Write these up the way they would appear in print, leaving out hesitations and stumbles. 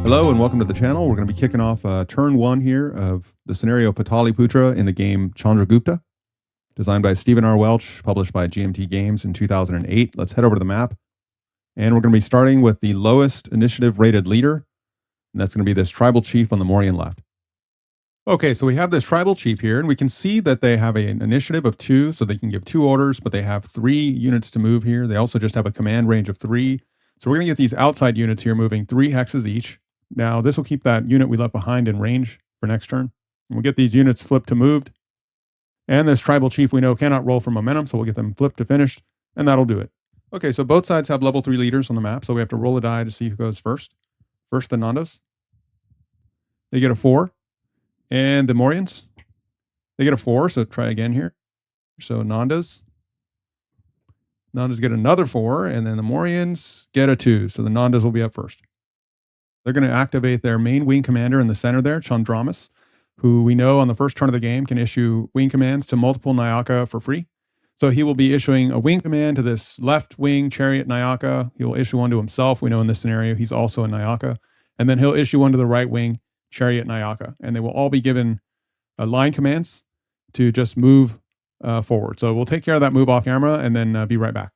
Hello and welcome to the channel. We're going to be kicking off turn 1 here of the scenario Pataliputra in the game Chandragupta, designed by Stephen R. Welch, published by GMT Games in 2008. Let's head over to the map. And we're going to be starting with the lowest initiative rated leader, and that's going to be this tribal chief on the Morian left. Okay, so we have this tribal chief here, and we can see that they have an initiative of 2, so they can give 2 orders, but they have 3 units to move here. They also just have a command range of 3. So we're going to get these outside units here moving 3 hexes each. Now, this will keep that unit we left behind in range for next turn. And we'll get these units flipped to moved. And this tribal chief we know cannot roll for momentum, so we'll get them flipped to finished, and that'll do it. Okay, so both sides have level 3 leaders on the map, so we have to roll a die to see who goes first. First, the Nandas. They get a 4. And the Morians, they get a 4, so try again here. So Nandas get another 4, and then the Morians get a 2, so the Nandas will be up first. They're going to activate their main wing commander in the center there, Chandragupta, who we know on the first turn of the game can issue wing commands to multiple Nayaka for free. So he will be issuing a wing command to this left wing chariot Nayaka. He will issue one to himself. We know in this scenario he's also a Nayaka. And then he'll issue one to the right wing chariot Nayaka. And they will all be given line commands to just move forward. So we'll take care of that move off camera and then be right back.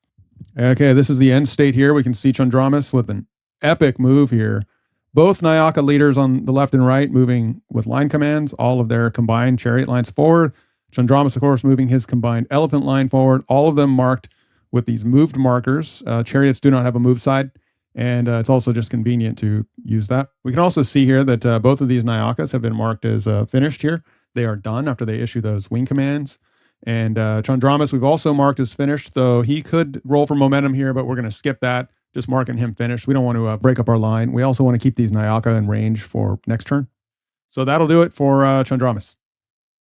Okay, this is the end state here. We can see Chandragupta with an epic move here. Both Nayaka leaders on the left and right moving with line commands, all of their combined chariot lines forward. Chandragupta, of course, moving his combined elephant line forward, all of them marked with these moved markers. Chariots do not have a move side, and it's also just convenient to use that. We can also see here that both of these Nayakas have been marked as finished here. They are done after they issue those wing commands. And Chandragupta we've also marked as finished, so he could roll for momentum here, but we're going to skip that. Just marking him finished. We don't want to break up our line. We also want to keep these Nayaka in range for next turn. So that'll do it for Chandragupta.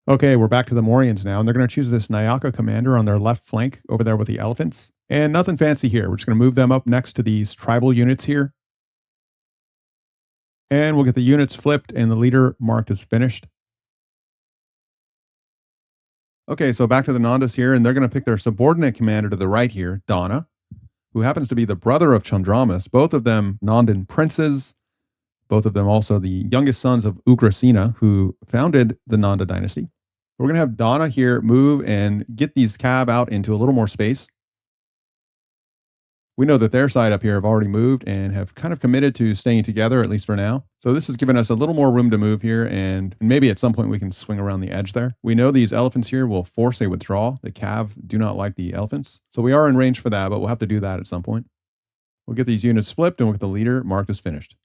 Okay, we're back to the Morians now, and they're going to choose this Nayaka commander on their left flank over there with the elephants. And nothing fancy here. We're just going to move them up next to these tribal units here. And we'll get the units flipped and the leader marked as finished. Okay, so back to the Nandas here, and they're going to pick their subordinate commander to the right here, Dana, who happens to be the brother of Chandragupta, both of them Nandan princes, both of them also the youngest sons of Ugrasena, who founded the Nanda dynasty. We're going to have Dana here move and get these cab out into a little more space. We know that their side up here have already moved and have kind of committed to staying together, at least for now. So this has given us a little more room to move here, and maybe at some point we can swing around the edge there. We know these elephants here will force a withdrawal. The cav do not like the elephants. So we are in range for that, but we'll have to do that at some point. We'll get these units flipped and we'll get the leader marked as finished.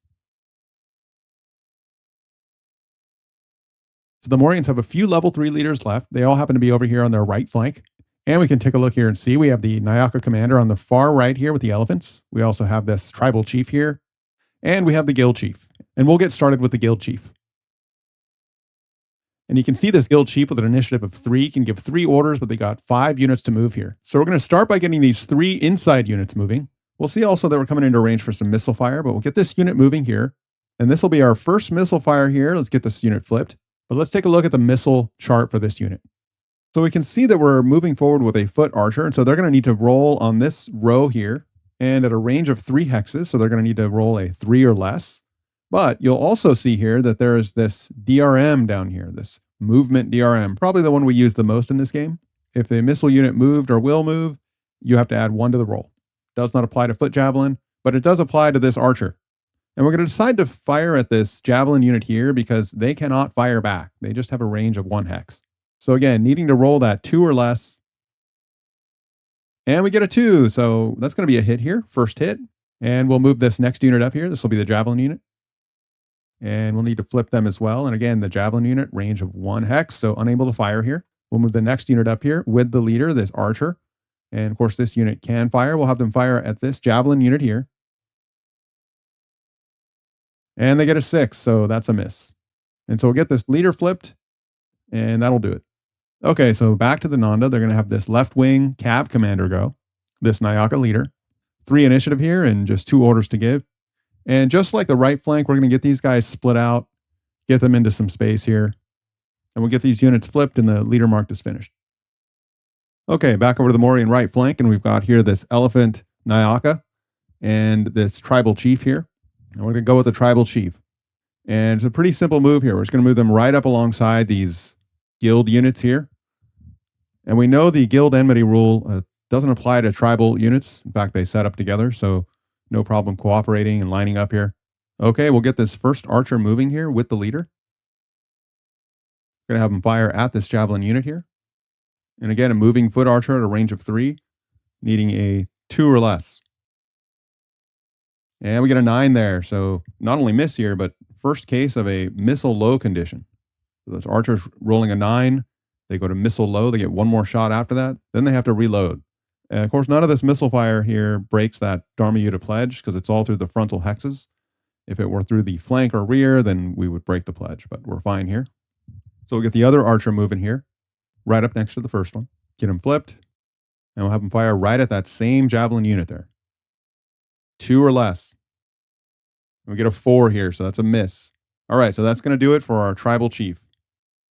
So the Morians have a few level 3 leaders left. They all happen to be over here on their right flank. And we can take a look here and see we have the Nayaka commander on the far right here with the elephants. We also have this tribal chief here. And we have the guild chief. And we'll get started with the guild chief. And you can see this guild chief with an initiative of 3 can give 3 orders, but they got 5 units to move here. So we're going to start by getting these 3 inside units moving. We'll see also that we're coming into range for some missile fire, but we'll get this unit moving here. And this will be our first missile fire here. Let's get this unit flipped. But let's take a look at the missile chart for this unit. So we can see that we're moving forward with a foot archer, and so they're going to need to roll on this row here, and at a range of 3 hexes, so they're going to need to roll a 3 or less. But you'll also see here that there is this DRM down here, this movement DRM, probably the one we use the most in this game. If the missile unit moved or will move, you have to add 1 to the roll. Does not apply to foot javelin, but it does apply to this archer. And we're going to decide to fire at this javelin unit here because they cannot fire back. They just have a range of 1 hex. So again, needing to roll that 2 or less. And we get a 2. So that's going to be a hit here. First hit. And we'll move this next unit up here. This will be the javelin unit. And we'll need to flip them as well. And again, the javelin unit, range of 1 hex. So unable to fire here. We'll move the next unit up here with the leader, this archer. And of course, this unit can fire. We'll have them fire at this javelin unit here. And they get a 6. So that's a miss. And so we'll get this leader flipped. And that'll do it. Okay, so back to the Nanda. They're going to have this left wing cav commander go, this Nayaka leader. 3 initiative here and just 2 orders to give. And just like the right flank, we're going to get these guys split out, get them into some space here. And we'll get these units flipped and the leader marked as finished. Okay, back over to the Morian right flank, and we've got here this elephant Nayaka and this tribal chief here. And we're going to go with the tribal chief. And it's a pretty simple move here. We're just going to move them right up alongside these guild units here. And we know the guild enmity rule doesn't apply to tribal units. In fact, they set up together, so no problem cooperating and lining up here. Okay, we'll get this first archer moving here with the leader. Going to have him fire at this javelin unit here. And again, a moving foot archer at a range of 3, needing a 2 or less. And we get a 9 there. So not only miss here, but first case of a missile low condition. So those archers rolling a 9, they go to missile low. They get one more shot after that. Then they have to reload. And of course, none of this missile fire here breaks that Dharma Yuddha pledge because it's all through the frontal hexes. If it were through the flank or rear, then we would break the pledge, but we're fine here. So we'll get the other archer moving here, right up next to the first one. Get him flipped, and we'll have him fire right at that same javelin unit there. 2 or less. We get a 4 here, so that's a miss. All right, so that's going to do it for our tribal chief.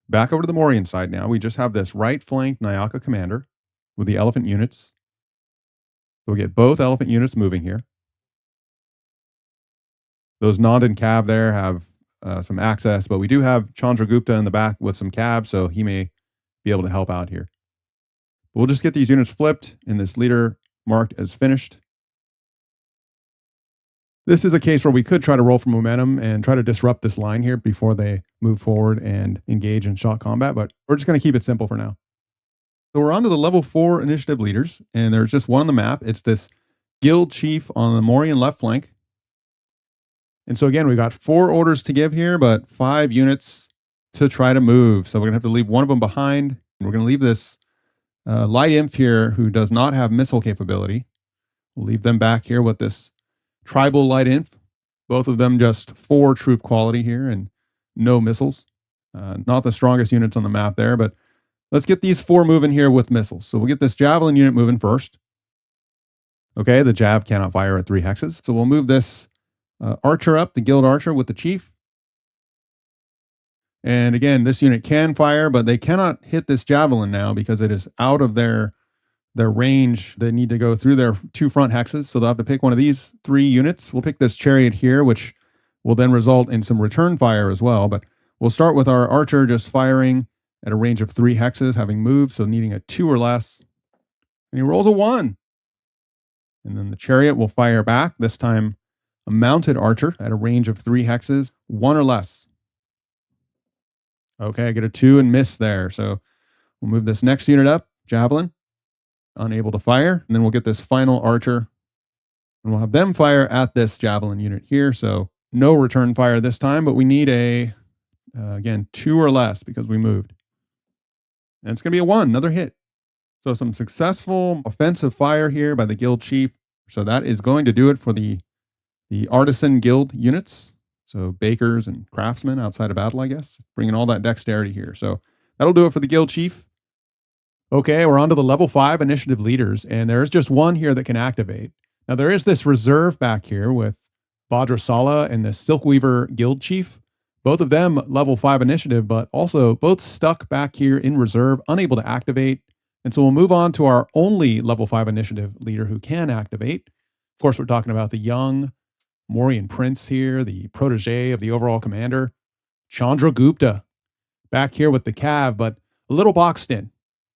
Back over to the Morian side now. We just have this right flank Nayaka commander with the elephant units. So we'll get both elephant units moving here. Those Nand and Cav there have some access, but we do have Chandragupta in the back with some Cav, so he may be able to help out here. We'll just get these units flipped and this leader marked as finished. This is a case where we could try to roll for momentum and try to disrupt this line here before they move forward and engage in shot combat, but we're just going to keep it simple for now. So we're on to the level 4 initiative leaders, and there's just one on the map. It's this guild chief on the Morian left flank. And so again, we've got 4 orders to give here, but 5 units to try to move. So we're going to have to leave one of them behind. And we're going to leave this light imp here who does not have missile capability. We'll leave them back here with this tribal light imp. Both of them just 4 troop quality here and no missiles. Not the strongest units on the map there, but let's get these 4 moving here with missiles. So we'll get this javelin unit moving first. Okay, the jav cannot fire at 3 hexes. So we'll move this archer up, the guild archer with the chief. And again, this unit can fire, but they cannot hit this javelin now because it is out of their range. They need to go through their 2 front hexes, so they'll have to pick one of these 3 units. We'll pick this chariot here, which will then result in some return fire as well. But we'll start with our archer just firing at a range of 3 hexes, having moved, so needing a 2 or less. And he rolls a 1. And then the chariot will fire back, this time a mounted archer at a range of 3 hexes, 1 or less. Okay, I get a 2 and miss there. So we'll move this next unit up, javelin, unable to fire. And then we'll get this final archer, and we'll have them fire at this javelin unit here. So no return fire this time, but we need a, again, 2 or less because we moved. And it's going to be a 1, another hit. So some successful offensive fire here by the guild chief. So that is going to do it for the artisan guild units. So bakers and craftsmen outside of battle, I guess, bringing all that dexterity here. So that'll do it for the guild chief. Okay, we're on to the level 5 initiative leaders, and there's just one here that can activate. Now there is this reserve back here with Vajrasala and the Silkweaver guild chief. Both of them level 5 initiative, but also both stuck back here in reserve, unable to activate. And so we'll move on to our only level 5 initiative leader who can activate. Of course, we're talking about the young Morian prince here, the protege of the overall commander, Chandragupta, back here with the Cav, but a little boxed in.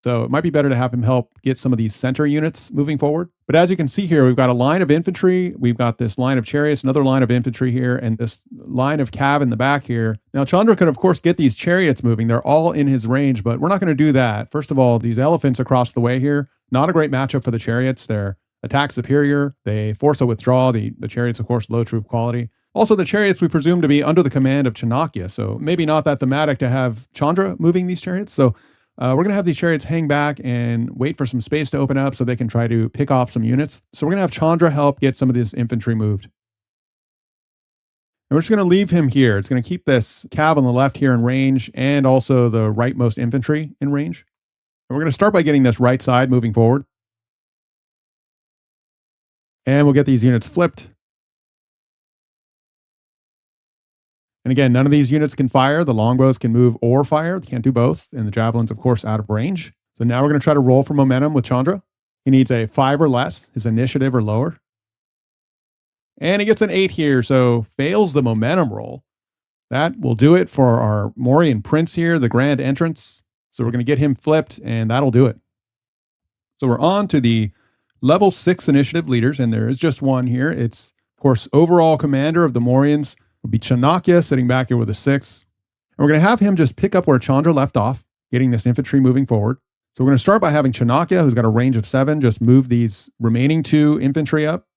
So it might be better to have him help get some of these center units moving forward. But as you can see here, we've got a line of infantry. We've got this line of chariots, another line of infantry here, and this line of Cav in the back here. Now, Chandra could, of course, get these chariots moving. They're all in his range, but we're not going to do that. First of all, these elephants across the way here, not a great matchup for the chariots. They're attack superior. They force a withdrawal. The chariots, of course, low troop quality. Also, the chariots we presume to be under the command of Chanakya, so maybe not that thematic to have Chandra moving these chariots. So we're going to have these chariots hang back and wait for some space to open up so they can try to pick off some units. So we're going to have Chandra help get some of this infantry moved. And we're just going to leave him here. It's going to keep this Cav on the left here in range and also the rightmost infantry in range. And we're going to start by getting this right side moving forward. And we'll get these units flipped. And again, none of these units can fire. The longbows can move or fire. They can't do both. And the javelins, of course, out of range. So now we're going to try to roll for momentum with Chandra. He needs a 5 or less, his initiative or lower. And he gets an 8 here, so fails the momentum roll. That will do it for our Mauryan Prince here, the grand entrance. So we're going to get him flipped, and that'll do it. So we're on to the level 6 initiative leaders, and there is just one here. It's, of course, overall commander of the Mauryans will be Chanakya, sitting back here with a 6. And we're going to have him just pick up where Chandra left off, getting this infantry moving forward. So we're going to start by having Chanakya, who's got a range of 7, just move these remaining 2 infantry up.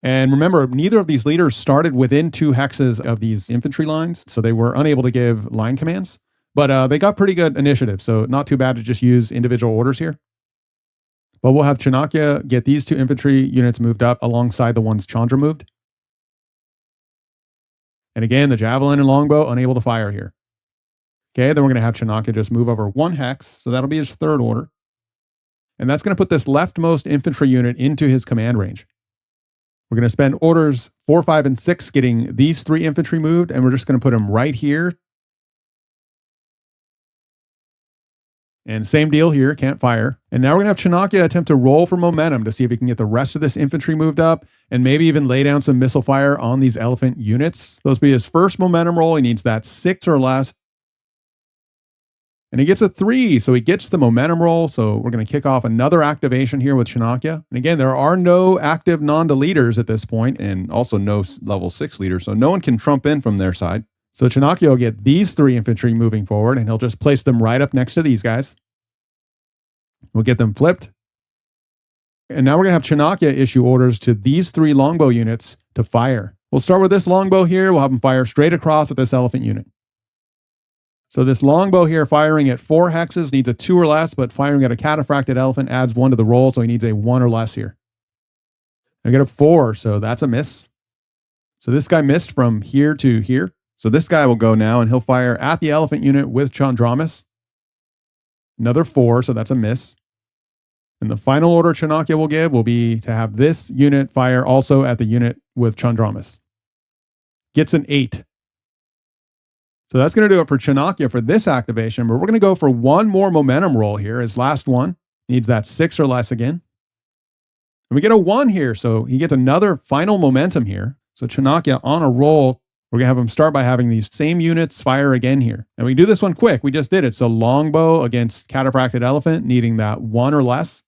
And remember, neither of these leaders started within 2 hexes of these infantry lines, so they were unable to give line commands. But they got pretty good initiative, so not too bad to just use individual orders here. But we'll have Chanakya get these 2 infantry units moved up alongside the ones Chandra moved. And again, the javelin and longbow unable to fire here. Okay, then we're going to have Chanakya just move over 1 hex, so that'll be his 3rd order. And that's going to put this leftmost infantry unit into his command range. We're going to spend orders 4, 5, and 6 getting these 3 infantry moved, and we're just going to put them right here. And same deal here, can't fire. And now we're going to have Chanakya attempt to roll for momentum to see if he can get the rest of this infantry moved up and maybe even lay down some missile fire on these elephant units. Those will be his first momentum roll. He needs that 6 or less. And he gets a 3, so he gets the momentum roll. So we're going to kick off another activation here with Chanakya. And again, there are no active Nanda leaders at this point, and also no level 6 leaders, so no one can trump in from their side. So Chanakya will get these 3 infantry moving forward, and he'll just place them right up next to these guys. We'll get them flipped. And now we're going to have Chanakya issue orders to these 3 longbow units to fire. We'll start with this longbow here. We'll have them fire straight across at this elephant unit. So this longbow here firing at 4 hexes needs a 2 or less, but firing at a cataphracted elephant adds 1 to the roll, so he needs a 1 or less here. I get a 4, so that's a miss. So this guy missed from here to here. So this guy will go now, and he'll fire at the elephant unit with Chandramas. Another 4, so that's a miss. And the final order Chanakya will give will be to have this unit fire also at the unit with Chandramas. Gets an 8. So that's going to do it for Chanakya for this activation, but we're going to go for 1 more momentum roll here. His last one needs that 6 or less again. And we get a 1 here, so he gets another final momentum here. So Chanakya on a roll, we're going to have him start by having these same units fire again here. And we do this one quick. We just did it. So longbow against cataphracted elephant, needing that 1 or less.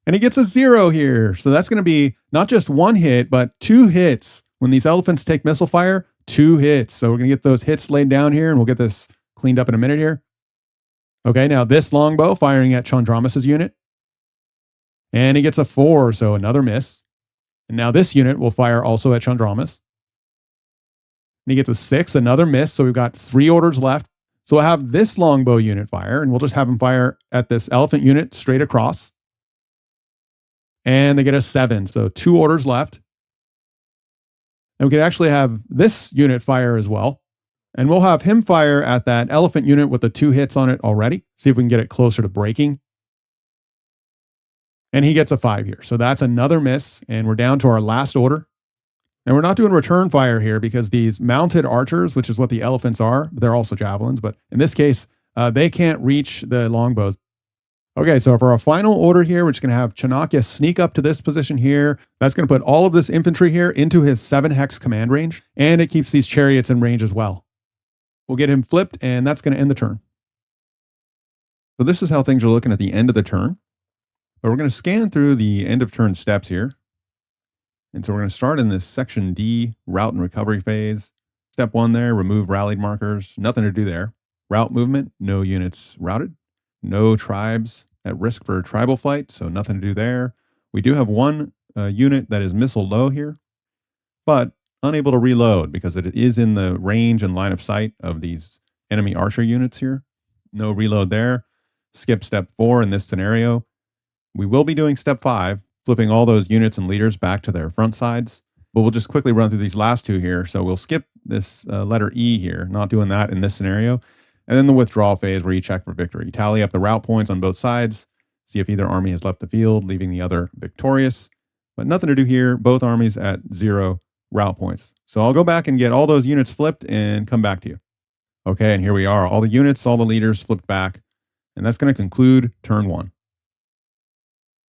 And he gets a 0 here. So that's going to be not just 1 hit, but 2 hits. When these elephants take missile fire, 2 hits. So we're going to get those hits laid down here, and we'll get this cleaned up in a minute here. Okay, now this longbow firing at Chandramas' unit. And he gets a 4, so another miss. And now this unit will fire also at Chandramas. And he gets a 6, another miss, so we've got 3 orders left. So we'll have this longbow unit fire, and we'll just have him fire at this elephant unit straight across. And they get a 7, so 2 orders left. And we could actually have this unit fire as well. And we'll have him fire at that elephant unit with the 2 hits on it already. See if we can get it closer to breaking. And he gets a 5 here. So that's another miss. And we're down to our last order. And we're not doing return fire here because these mounted archers, which is what the elephants are, they're also javelins. But in this case, they can't reach the longbows. Okay, so for our final order here, we're just going to have Chanakya sneak up to this position here. That's going to put all of this infantry here into his 7 hex command range, and it keeps these chariots in range as well. We'll get him flipped, and that's going to end the turn. So this is how things are looking at the end of the turn. But we're going to scan through the end of turn steps here. And so we're going to start in this section D, route and recovery phase. Step 1 there, remove rallied markers. Nothing to do there. Route movement, no units routed. No tribes at risk for tribal flight, so nothing to do there. We do have 1 unit that is missile low here, but unable to reload because it is in the range and line of sight of these enemy archer units here. No reload there. Skip step 4 in this scenario. We will be doing step 5, flipping all those units and leaders back to their front sides, but we'll just quickly run through these last 2 here. So we'll skip this letter E here, not doing that in this scenario. And then the withdrawal phase where you check for victory. Tally up the route points on both sides, see if either army has left the field, leaving the other victorious. But nothing to do here, both armies at 0 route points. So I'll go back and get all those units flipped and come back to you. Okay, and here we are. All the units, all the leaders flipped back. And that's going to conclude turn 1.